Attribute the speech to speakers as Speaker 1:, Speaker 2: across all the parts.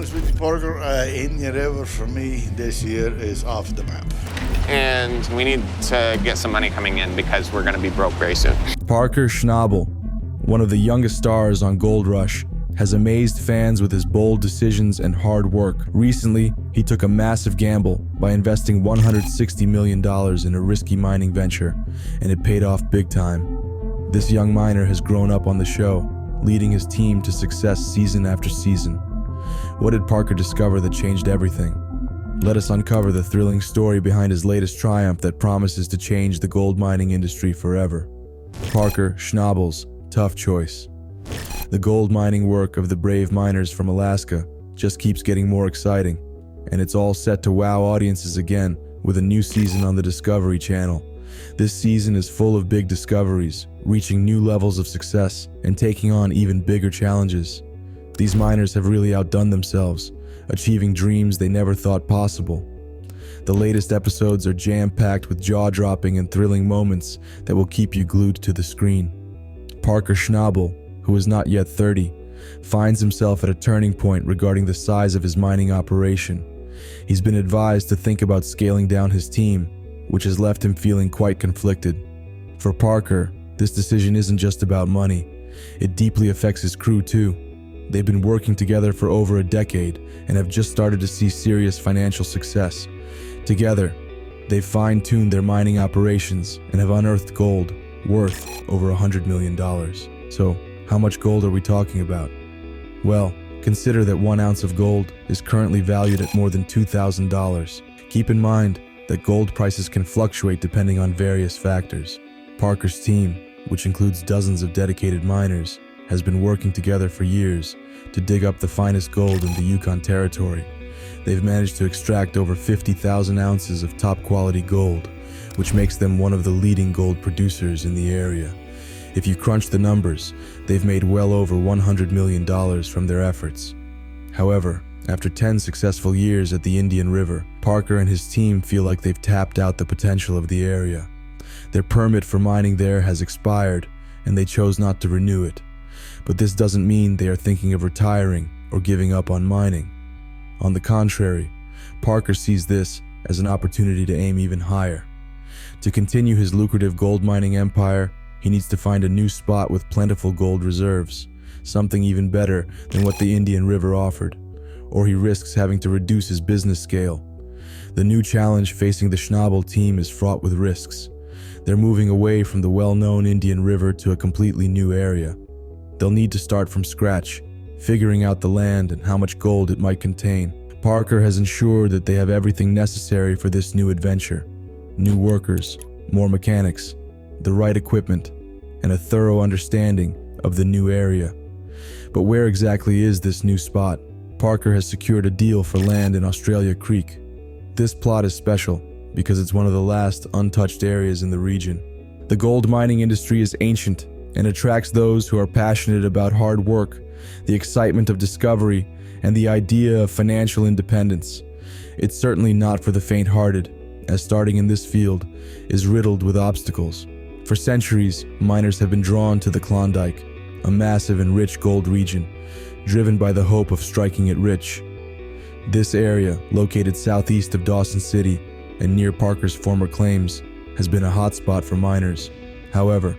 Speaker 1: honest with you, Parker, Indian River for me this year is off the map.
Speaker 2: And we need to get some money coming in because we're going to be broke very soon.
Speaker 3: Parker Schnabel, one of the youngest stars on Gold Rush, has amazed fans with his bold decisions and hard work. Recently, he took a massive gamble by investing $160 million in a risky mining venture, and it paid off big time. This young miner has grown up on the show, leading his team to success season after season. What did Parker discover that changed everything? Let us uncover the thrilling story behind his latest triumph that promises to change the gold mining industry forever. Parker Schnabel's tough choice. The gold mining work of the brave miners from Alaska just keeps getting more exciting, and it's all set to wow audiences again with a new season on the Discovery Channel. This season is full of big discoveries, reaching new levels of success and taking on even bigger challenges. These miners have really outdone themselves, achieving dreams they never thought possible. The latest episodes are jam-packed with jaw-dropping and thrilling moments that will keep you glued to the screen. Parker Schnabel, who is not yet 30, finds himself at a turning point regarding the size of his mining operation. He's been advised to think about scaling down his team, which has left him feeling quite conflicted. For Parker, this decision isn't just about money. It deeply affects his crew too. They've been working together for over a decade and have just started to see serious financial success. Together, they've fine-tuned their mining operations and have unearthed gold worth over $100 million. So, how much gold are we talking about? Well, consider that 1 ounce of gold is currently valued at more than $2,000. Keep in mind that gold prices can fluctuate depending on various factors. Parker's team, which includes dozens of dedicated miners, has been working together for years to dig up the finest gold in the Yukon Territory. They've managed to extract over 50,000 ounces of top-quality gold, which makes them one of the leading gold producers in the area. If you crunch the numbers, they've made well over $100 million from their efforts. However, after 10 successful years at the Indian River, Parker and his team feel like they've tapped out the potential of the area. Their permit for mining there has expired, and they chose not to renew it. But this doesn't mean they are thinking of retiring or giving up on mining. On the contrary, Parker sees this as an opportunity to aim even higher. To continue his lucrative gold mining empire, he needs to find a new spot with plentiful gold reserves, something even better than what the Indian River offered, or he risks having to reduce his business scale. The new challenge facing the Schnabel team is fraught with risks. They're moving away from the well-known Indian River to a completely new area. They'll need to start from scratch, figuring out the land and how much gold it might contain. Parker has ensured that they have everything necessary for this new adventure. New workers, more mechanics, the right equipment, and a thorough understanding of the new area. But where exactly is this new spot? Parker has secured a deal for land in Australia Creek. This plot is special because it's one of the last untouched areas in the region. The gold mining industry is ancient and attracts those who are passionate about hard work, the excitement of discovery, and the idea of financial independence. It's certainly not for the faint-hearted, as starting in this field is riddled with obstacles. For centuries, miners have been drawn to the Klondike, a massive and rich gold region, driven by the hope of striking it rich. This area, located southeast of Dawson City and near Parker's former claims, has been a hotspot for miners. However,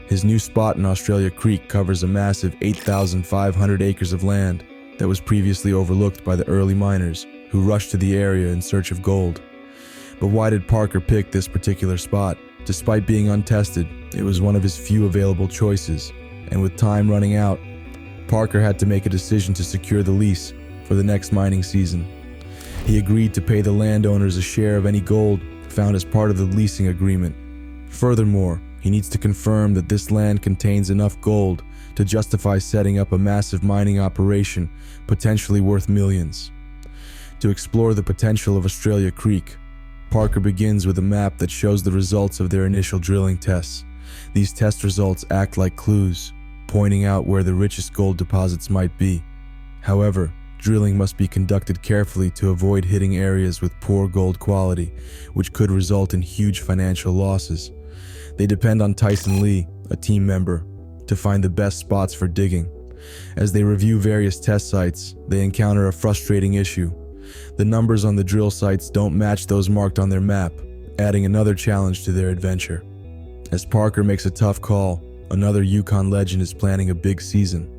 Speaker 3: his new spot in Australia Creek covers a massive 8,500 acres of land that was previously overlooked by the early miners who rushed to the area in search of gold. But why did Parker pick this particular spot? Despite being untested, it was one of his few available choices, and with time running out, Parker had to make a decision to secure the lease for the next mining season. He agreed to pay the landowners a share of any gold found as part of the leasing agreement. Furthermore, he needs to confirm that this land contains enough gold to justify setting up a massive mining operation, potentially worth millions. To explore the potential of Australia Creek, Parker begins with a map that shows the results of their initial drilling tests. These test results act like clues, pointing out where the richest gold deposits might be. However, drilling must be conducted carefully to avoid hitting areas with poor gold quality, which could result in huge financial losses. They depend on Tyson Lee, a team member, to find the best spots for digging. As they review various test sites, they encounter a frustrating issue. The numbers on the drill sites don't match those marked on their map, adding another challenge to their adventure. As Parker makes a tough call, another Yukon legend is planning a big season.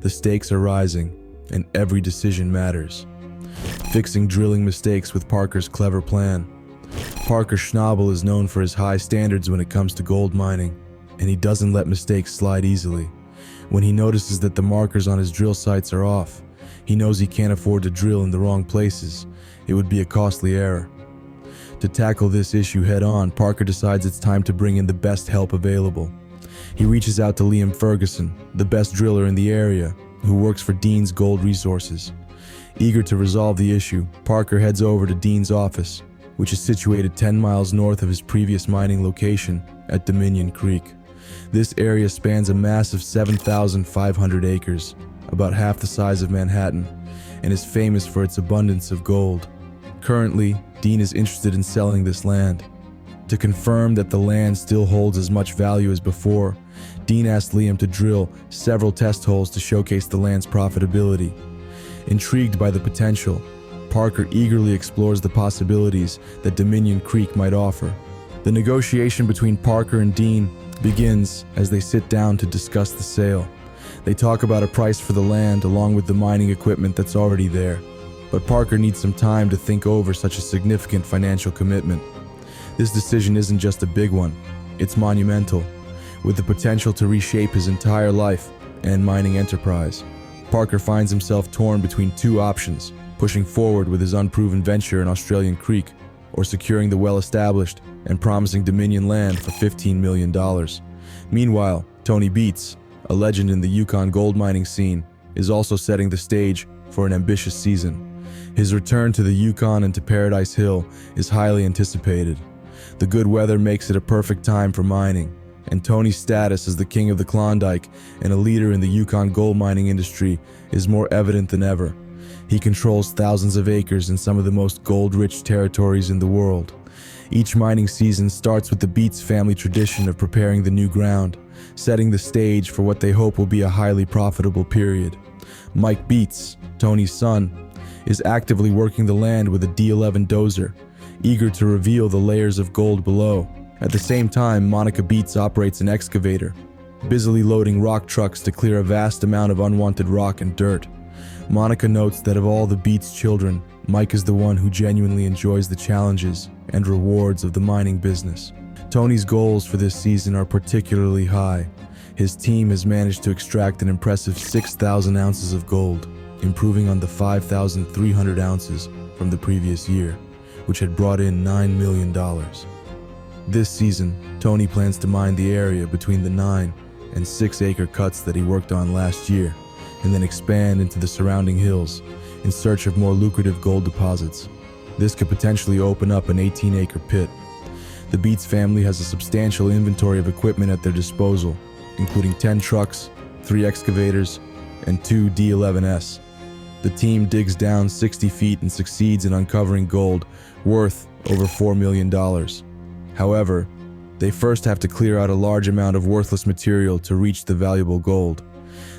Speaker 3: The stakes are rising, and every decision matters. Fixing drilling mistakes with Parker's clever plan. Parker Schnabel is known for his high standards when it comes to gold mining, and he doesn't let mistakes slide easily. When he notices that the markers on his drill sites are off, he knows he can't afford to drill in the wrong places. It would be a costly error. To tackle this issue head-on, Parker decides it's time to bring in the best help available. He reaches out to Liam Ferguson, the best driller in the area, who works for Dean's Gold Resources. Eager to resolve the issue, Parker heads over to Dean's office, which is situated 10 miles north of his previous mining location at Dominion Creek. This area spans a massive 7,500 acres, about half the size of Manhattan, and is famous for its abundance of gold. Currently, Dean is interested in selling this land. To confirm that the land still holds as much value as before, Dean asked Liam to drill several test holes to showcase the land's profitability. Intrigued by the potential, Parker eagerly explores the possibilities that Dominion Creek might offer. The negotiation between Parker and Dean begins as they sit down to discuss the sale. They talk about a price for the land along with the mining equipment that's already there, but Parker needs some time to think over such a significant financial commitment. This decision isn't just a big one, it's monumental, with the potential to reshape his entire life and mining enterprise. Parker finds himself torn between two options: pushing forward with his unproven venture in Australian Creek, or securing the well-established and promising Dominion land for $15 million. Meanwhile, Tony Beets, a legend in the Yukon gold mining scene, is also setting the stage for an ambitious season. His return to the Yukon and to Paradise Hill is highly anticipated. The good weather makes it a perfect time for mining, and Tony's status as the king of the Klondike and a leader in the Yukon gold mining industry is more evident than ever. He controls thousands of acres in some of the most gold-rich territories in the world. Each mining season starts with the Beets family tradition of preparing the new ground, setting the stage for what they hope will be a highly profitable period. Mike Beets, Tony's son, is actively working the land with a D11 dozer, eager to reveal the layers of gold below. At the same time, Monica Beets operates an excavator, busily loading rock trucks to clear a vast amount of unwanted rock and dirt. Monica notes that of all the Beets children, Mike is the one who genuinely enjoys the challenges and rewards of the mining business. Tony's goals for this season are particularly high. His team has managed to extract an impressive 6,000 ounces of gold, improving on the 5,300 ounces from the previous year, which had brought in $9 million. This season, Tony plans to mine the area between the 9 and 6 acre cuts that he worked on last year, and then expand into the surrounding hills in search of more lucrative gold deposits. This could potentially open up an 18-acre pit. The Beets family has a substantial inventory of equipment at their disposal, including 10 trucks, 3 excavators, and 2 D11s. The team digs down 60 feet and succeeds in uncovering gold worth over $4 million. However, they first have to clear out a large amount of worthless material to reach the valuable gold.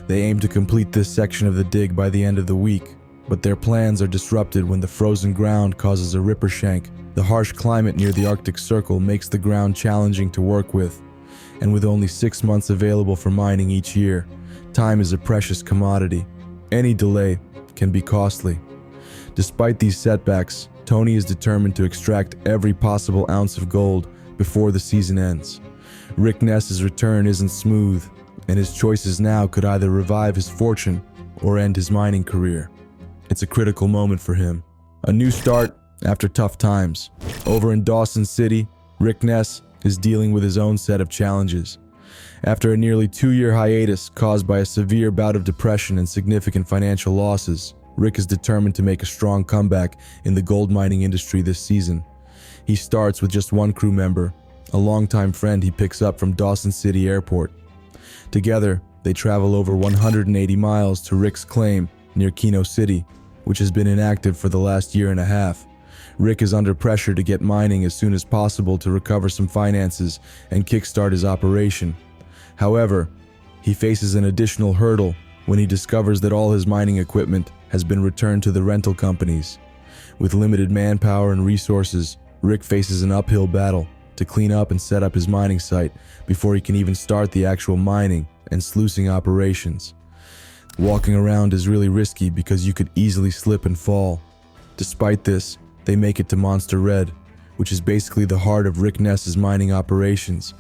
Speaker 3: They aim to complete this section of the dig by the end of the week, but their plans are disrupted when the frozen ground causes a ripper shank. The harsh climate near the Arctic Circle makes the ground challenging to work with, and with only 6 months available for mining each year, time is a precious commodity. Any delay can be costly. Despite these setbacks, Tony is determined to extract every possible ounce of gold before the season ends. Rick Ness's return isn't smooth, and his choices now could either revive his fortune or end his mining career. It's a critical moment for him. A new start after tough times. Over in Dawson City, Rick Ness is dealing with his own set of challenges. After a nearly 2-year hiatus caused by a severe bout of depression and significant financial losses, Rick is determined to make a strong comeback in the gold mining industry this season. He starts with just one crew member, a longtime friend he picks up from Dawson City Airport. Together, they travel over 180 miles to Rick's claim near Keno City, which has been inactive for the last year and a half. Rick is under pressure to get mining as soon as possible to recover some finances and kickstart his operation. However, he faces an additional hurdle when he discovers that all his mining equipment has been returned to the rental companies. With limited manpower and resources, Rick faces an uphill battle to clean up and set up his mining site before he can even start the actual mining and sluicing operations. Walking around is really risky because you could easily slip and fall. Despite this, they make it to Monster Red, which is basically the heart of Rick Ness's mining operations.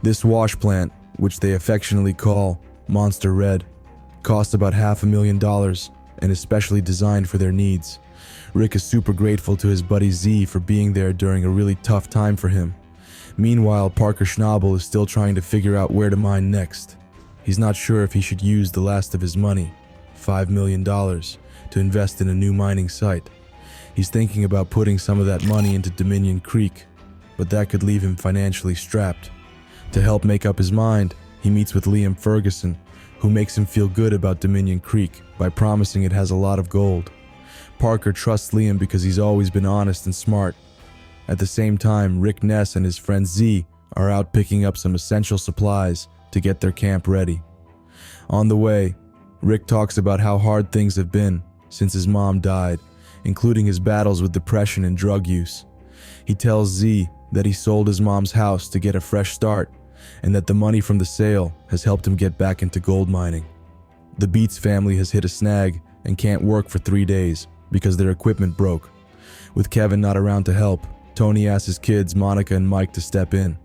Speaker 3: This wash plant, which they affectionately call Monster Red, costs about $500,000 and is specially designed for their needs. Rick is super grateful to his buddy Z for being there during a really tough time for him. Meanwhile, Parker Schnabel is still trying to figure out where to mine next. He's not sure if he should use the last of his money, $5 million, to invest in a new mining site. He's thinking about putting some of that money into Dominion Creek, but that could leave him financially strapped. To help make up his mind, he meets with Liam Ferguson, who makes him feel good about Dominion Creek by promising it has a lot of gold. Parker trusts Liam because he's always been honest and smart. At the same time, Rick Ness and his friend Z are out picking up some essential supplies to get their camp ready. On the way, Rick talks about how hard things have been since his mom died, including his battles with depression and drug use. He tells Z that he sold his mom's house to get a fresh start, and that the money from the sale has helped him get back into gold mining. The Beats family has hit a snag and can't work for 3 days because their equipment broke. With Kevin not around to help, Tony asks his kids, Monica and Mike, to step in.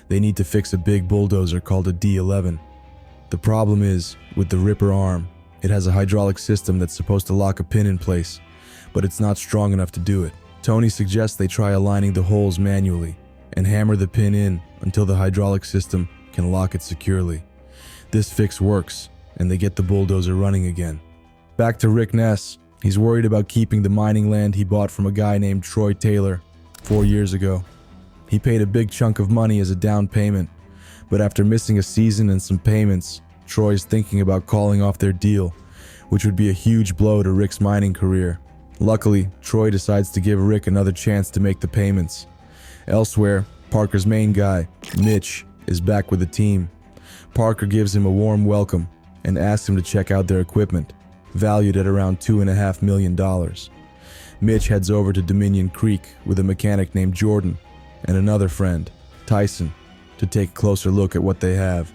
Speaker 3: They need to fix a big bulldozer called a D11. The problem is, with the Ripper arm, it has a hydraulic system that's supposed to lock a pin in place, but it's not strong enough to do it. Tony suggests they try aligning the holes manually and hammer the pin in until the hydraulic system can lock it securely. This fix works, and they get the bulldozer running again. Back to Rick Ness. He's worried about keeping the mining land he bought from a guy named Troy Taylor 4 years ago. He paid a big chunk of money as a down payment, but after missing a season and some payments, Troy's thinking about calling off their deal, which would be a huge blow to Rick's mining career. Luckily, Troy decides to give Rick another chance to make the payments. Elsewhere, Parker's main guy, Mitch, is back with the team. Parker gives him a warm welcome and asks him to check out their equipment, valued at around $2.5 million. Mitch heads over to Dominion Creek with a mechanic named Jordan and another friend, Tyson, to take a closer look at what they have.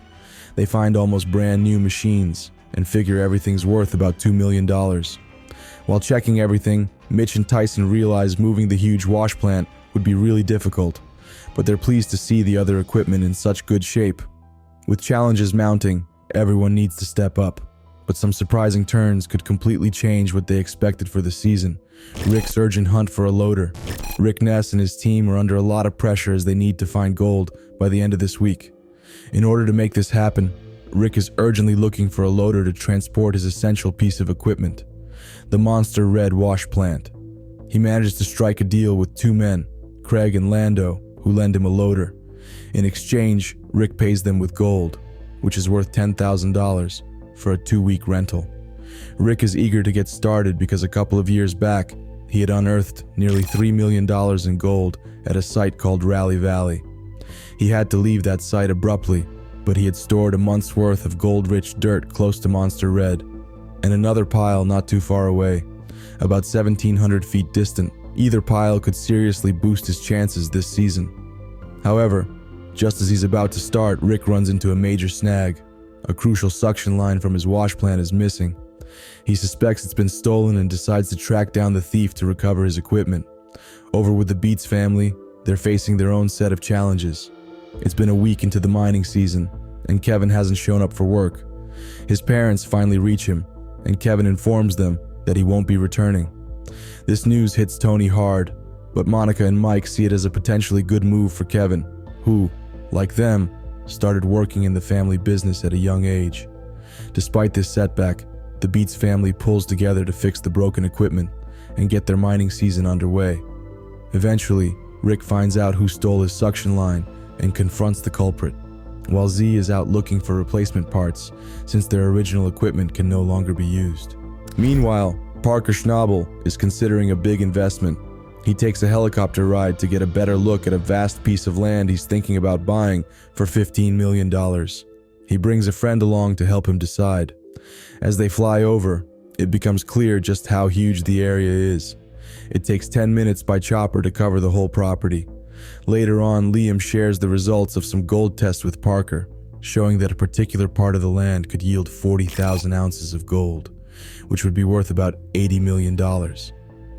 Speaker 3: They find almost brand new machines and figure everything's worth about $2 million. While checking everything, Mitch and Tyson realize moving the huge wash plant would be really difficult, but they're pleased to see the other equipment in such good shape. With challenges mounting, everyone needs to step up, but some surprising turns could completely change what they expected for the season. Rick's urgent hunt for a loader. Rick Ness and his team are under a lot of pressure as they need to find gold by the end of this week. In order to make this happen, Rick is urgently looking for a loader to transport his essential piece of equipment, the Monster Red wash plant. He manages to strike a deal with 2 men, Craig and Lando, who lend him a loader. In exchange, Rick pays them with gold, which is worth $10,000 for a 2-week rental. Rick is eager to get started because a couple of years back, he had unearthed nearly $3 million in gold at a site called Rally Valley. He had to leave that site abruptly, but he had stored a month's worth of gold-rich dirt close to Monster Red, and another pile not too far away, about 1,700 feet distant. Either pile could seriously boost his chances this season. However, just as he's about to start, Rick runs into a major snag. A crucial suction line from his wash plant is missing. He suspects it's been stolen and decides to track down the thief to recover his equipment. Over with the Beats family, they're facing their own set of challenges. It's been a week into the mining season, and Kevin hasn't shown up for work. His parents finally reach him, and Kevin informs them that he won't be returning. This news hits Tony hard, but Monica and Mike see it as a potentially good move for Kevin, who, like them, started working in the family business at a young age. Despite this setback, the Beats family pulls together to fix the broken equipment and get their mining season underway. Eventually, Rick finds out who stole his suction line and confronts the culprit, while Z is out looking for replacement parts since their original equipment can no longer be used. Meanwhile, Parker Schnabel is considering a big investment. He takes a helicopter ride to get a better look at a vast piece of land he's thinking about buying for $15 million. He brings a friend along to help him decide. As they fly over, it becomes clear just how huge the area is. It takes 10 minutes by chopper to cover the whole property. Later on, Liam shares the results of some gold tests with Parker, showing that a particular part of the land could yield 40,000 ounces of gold, which would be worth about $80 million.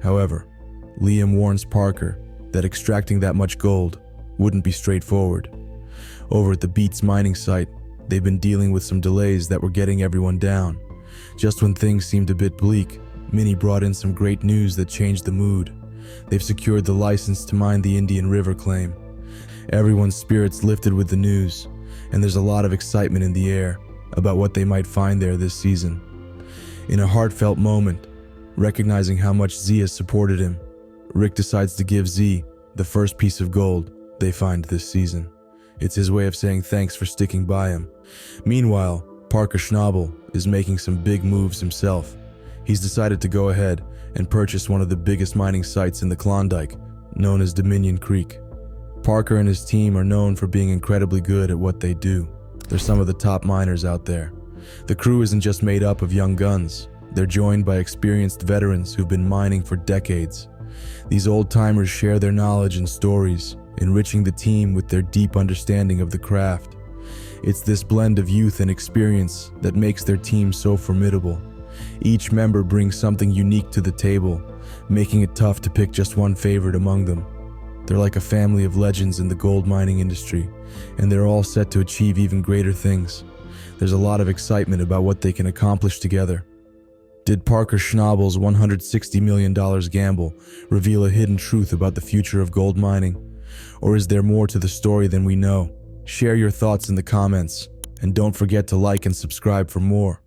Speaker 3: However, Liam warns Parker that extracting that much gold wouldn't be straightforward. Over at the Beats mining site, they've been dealing with some delays that were getting everyone down. Just when things seemed a bit bleak, Minnie brought in some great news that changed the mood. They've secured the license to mine the Indian River claim. Everyone's spirits lifted with the news, and there's a lot of excitement in the air about what they might find there this season. In a heartfelt moment, recognizing how much Z has supported him, Rick decides to give Z the first piece of gold they find this season. It's his way of saying thanks for sticking by him. Meanwhile, Parker Schnabel is making some big moves himself. He's decided to go ahead and purchase one of the biggest mining sites in the Klondike, known as Dominion Creek. Parker and his team are known for being incredibly good at what they do. They're some of the top miners out there. The crew isn't just made up of young guns. They're joined by experienced veterans who've been mining for decades. These old-timers share their knowledge and stories, enriching the team with their deep understanding of the craft. It's this blend of youth and experience that makes their team so formidable. Each member brings something unique to the table, making it tough to pick just one favorite among them. They're like a family of legends in the gold mining industry, and they're all set to achieve even greater things. There's a lot of excitement about what they can accomplish together. Did Parker Schnabel's $160 million gamble reveal a hidden truth about the future of gold mining? Or is there more to the story than we know? Share your thoughts in the comments, and don't forget to like and subscribe for more.